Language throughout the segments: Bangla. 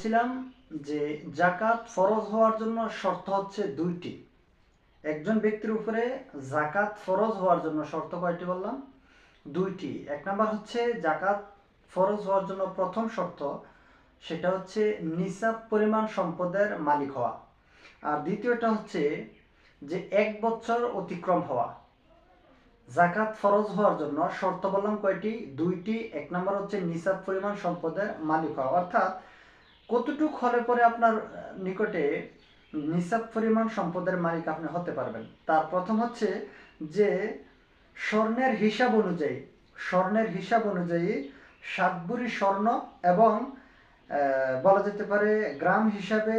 ছিলাম যে জাকাত ফরজ হওয়ার জন্য শর্ত হচ্ছে দুইটি। একজন ব্যক্তির উপরে জাকাত ফরজ হওয়ার জন্য শর্ত কয়টি বললাম? দুইটি। এক নাম্বার হচ্ছে জাকাত ফরজ হওয়ার জন্য প্রথম শর্ত, সেটা হচ্ছে নিসাব পরিমাণ সম্পদের মালিক হওয়া। আর দ্বিতীয়টা হচ্ছে যে 1 বছর অতিক্রম হওয়া। জাকাত ফরজ হওয়ার জন্য শর্ত বললাম কয়টি? দুইটি। এক নাম্বার হচ্ছে নিসাব পরিমাণ সম্পদের মালিক হওয়া, অর্থাৎ কতটুক হলে পরে আপনার নিকটে নিসাব পরিমাণ সম্পদের মালিক আপনি হতে পারবেন। তার প্রথম হচ্ছে যে স্বর্ণের হিসাব অনুযায়ী 7 ভরি স্বর্ণ এবং বলা যেতে পারে গ্রাম হিসাবে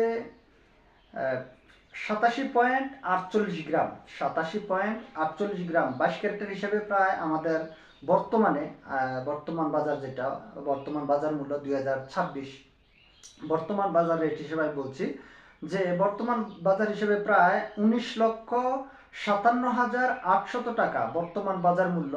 87.48 গ্রাম, 87.48 গ্রাম 22 ক্যারেটের হিসাবে প্রায় আমাদের বর্তমান বাজার, যেটা বর্তমান বাজার মূল্য 2026, বর্তমান বাজার রেট হিসেবে আমি বলছি যে বর্তমান বাজার হিসেবে প্রায় 19,57,800 টাকা বর্তমান বাজার মূল্য।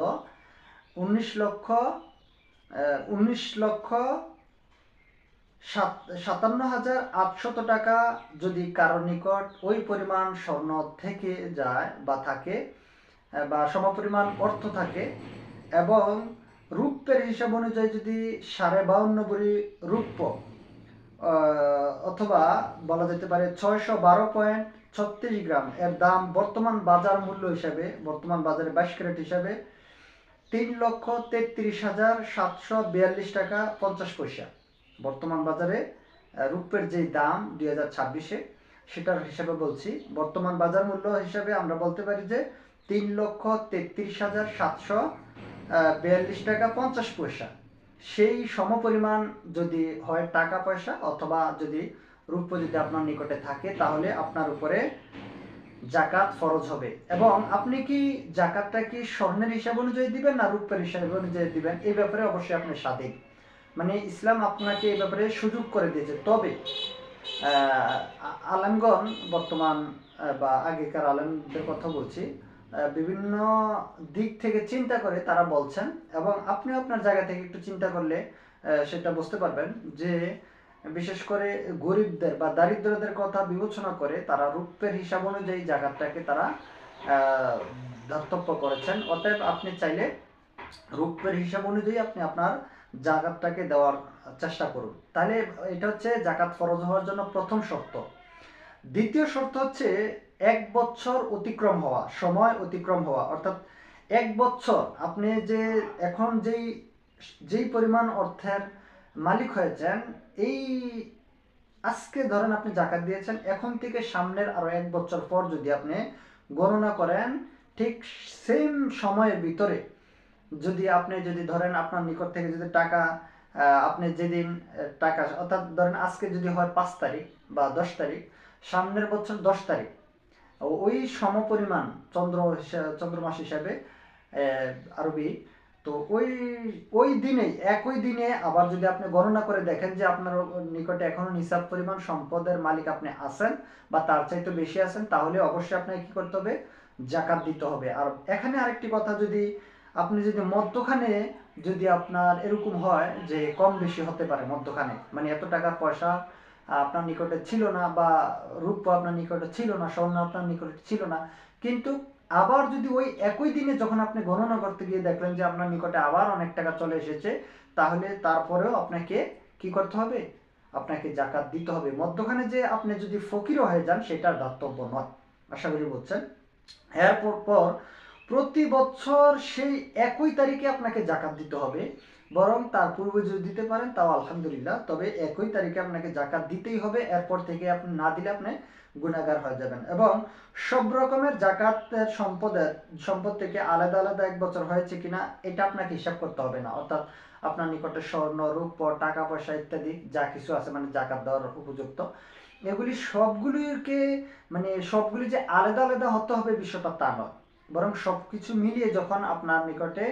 19,57,800 টাকা যদি কারো নিকট ওই পরিমাণ স্বর্ণ থেকে যায় বা থাকে বা সমপরিমাণ অর্থ থাকে এবং রূপের হিসাব অনুযায়ী যদি 52.5 ভরি রূপ্য অথবা বলা যেতে পারে 612.36 গ্রাম এর দাম বর্তমান বাজার মূল্য হিসাবে, বর্তমান বাজারে 22 ক্যারেট হিসাবে 3,33,742 টাকা 50 পয়সা। বর্তমান বাজারে রূপের যে দাম 2026-এ, সেটার হিসাবে বলছি। বর্তমান বাজার মূল্য হিসাবে আমরা বলতে পারি যে 3,33,742 টাকা 50 পয়সা। সেই সমপরিমাণ যদি হয় টাকা পয়সা অথবা যদি রূপ্য যদি আপনার নিকটে থাকে, তাহলে আপনার উপরে জাকাত ফরজ হবে। এবং আপনি কি জাকাতটা কি স্বর্ণের হিসাব অনুযায়ী দিবেন না রূপের হিসাব অনুযায়ী দিবেন, এই ব্যাপারে অবশ্যই আপনি স্বাধীন। মানে ইসলাম আপনাকে এই ব্যাপারে সুযোগ করে দিয়েছে। তবে আলেমগণ বর্তমান বা আগেকার আলেমদের কথা বলছি, বিভিন্ন দিক থেকে চিন্তা করে তারা বলছেন, এবং আপনি আপনার জায়গা থেকে একটু চিন্তা করলে সেটা বুঝতে পারবেন যে বিশেষ করে গরিবদের বা দারিদ্রদের কথা বিবেচনা করে তারা রূপের হিসাব অনুযায়ী জাকাতটাকে তারা ধর্তব্য করেছেন। অতএব আপনি চাইলে রূপের হিসাব অনুযায়ী আপনি আপনার জাকাতটাকে দেওয়ার চেষ্টা করুন। তাহলে এটা হচ্ছে জাকাত ফরজ হওয়ার জন্য প্রথম শর্ত। দ্বিতীয় শর্ত হচ্ছে 1 বছর অতিক্রম হওয়া, সময় অতিক্রম হওয়া। অর্থাৎ 1 বছর আপনি যে এখন যেই পরিমাণ অর্থের মালিক হয়েছেন, এই আজকে ধরেন আপনি জাকাত দিয়েছেন, এখন থেকে সামনের আরো 1 বছর পর যদি আপনি গণনা করেন, ঠিক সেম সময়ের ভিতরে যদি ধরেন আপনার নিকট থেকে যদি টাকা আপনি যেদিন টাকা, অর্থাৎ ধরেন আজকে যদি হয় 5 তারিখ বা 10 তারিখ, সামনের বছর 10 তারিখ, ওই সমপরিমাণ চন্দ্র মাস হিসাবে আরবি, তো ওই দিনে একই দিনে আবার যদি আপনি গণনা করে দেখেন যে আপনার নিকটে এখনো নিসাব পরিমাণ সম্পদের মালিক আপনি আছেন বা তার চাইতে বেশি আছেন, তাহলে অবশ্যই আপনাকে কি করতে হবে? জাকাত দিতে হবে। আর এখানে আরেকটি কথা, আপনি যদি মধ্যখানে যদি আপনার এরকম হয় যে কম বেশি হতে পারে, মধ্যখানে মানে এত টাকা পয়সা আপনার নিকটে ছিল না বা রূপ আপনার নিকটে ছিল না, স্বর্ণ আপনার নিকটে ছিল না, কিন্তু আবার যদি ওই একই দিনে যখন আপনি গণনা করতে গিয়ে দেখলেন যে আপনার নিকটে আবার অনেক টাকা চলে এসেছে, তাহলে তারপরেও আপনাকে কি করতে হবে? আপনাকে জাকাত দিতে হবে। মধ্যখানে যে আপনি যদি ফকিরও হয়ে যান, সেটা দাতব্য নয়। আশা করি বুঝছেন। এরপর প্রতি বছর সেই একই তারিখে আপনাকে জাকাত দিতে হবে। বরং তার পূর্বে যদি দিতে পারেন তাও আলহামদুলিল্লাহ, তবে একই তারিখে আপনাকে জাকাত দিতেই হবে। এরপর থেকে আপনি না দিলে আপনি গুনাহগার হয়ে যাবেন। এবং সব রকমের জাকাতের সম্পদ থেকে আলাদা আলাদা 1 বছর হয়েছে কিনা এটা আপনাকে হিসাব করতে হবে না। অর্থাৎ আপনার নিকটে স্বর্ণ, রূপ, টাকা পয়সা ইত্যাদি যা কিছু আছে মানে জাকাত দেওয়ার উপযুক্ত, এগুলি সবগুলি যে আলাদা আলাদা হতে হবে বিষয়টা তা নয়। বরং সবকিছু মিলিয়ে যখন আপনার নিকটে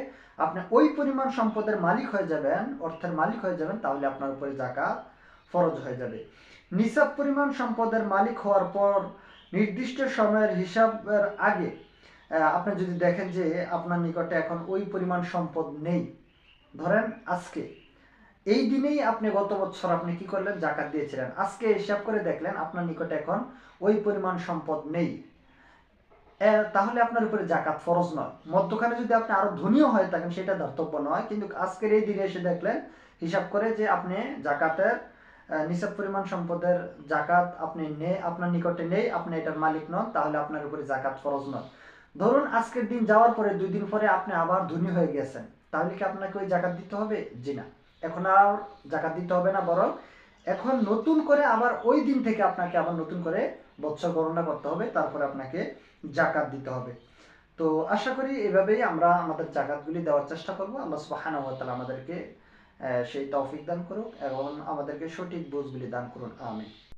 আপনি ওই পরিমাণ সম্পদের মালিক হয়ে যাবেন, অর্থের মালিক হয়ে যাবেন, তাহলে আপনার উপরে জাকাত ফরজ হয়ে যাবে। নিসাব পরিমাণ সম্পদের মালিক হওয়ার পর নির্দিষ্ট সময়ের হিসাবের আগে আপনি যদি দেখেন যে আপনার নিকটে এখন ওই পরিমাণ সম্পদ নেই, ধরেন আজকে এই দিনেই আপনি গত বছর আপনি কি করলেন, জাকাত দিয়েছিলেন, আজকে হিসাব করে দেখলেন আপনার নিকটে এখন ওই পরিমাণ সম্পদ নেই, তাহলে আপনার উপরে জাকাত ফরজ নয়। মধ্যখানে যদি আপনি আরো ধনীও হয়ে থাকেন সেটা ধর্তব্য নয়, কিন্তু আজকের এই দিনে এসে দেখলেন হিসাব করে যে আপনি জাকাতের নিসাব পরিমাণ সম্পদের জাকাত আপনি আপনার নিকটে নেই, আপনি এটার মালিক নন, তাহলে আপনার উপরে জাকাত ফরজ নয়। ধরুন আজকের দিন যাওয়ার পরে 2 দিন পরে আপনি আবার ধনী হয়ে গেছেন, তাহলে কি আপনাকে ওই জাকাত দিতে হবে? জি না, এখন আর জাকাত দিতে হবে না, বরং এখন নতুন করে আবার ওই দিন থেকে আপনাকে আবার নতুন করে বৎসর গণনা করতে হবে, তারপরে আপনাকে জাকাত দিতে হবে। তো আশা করি এভাবেই আমরা আমাদের জাকাতগুলি দেওয়ার চেষ্টা করব। আল্লাহ সুবহানাহু ওয়া তাআলা আমাদেরকে সেই তৌফিক দান করুক এবং আমাদেরকে সঠিক বুঝগুলি দান করুন। আমিন।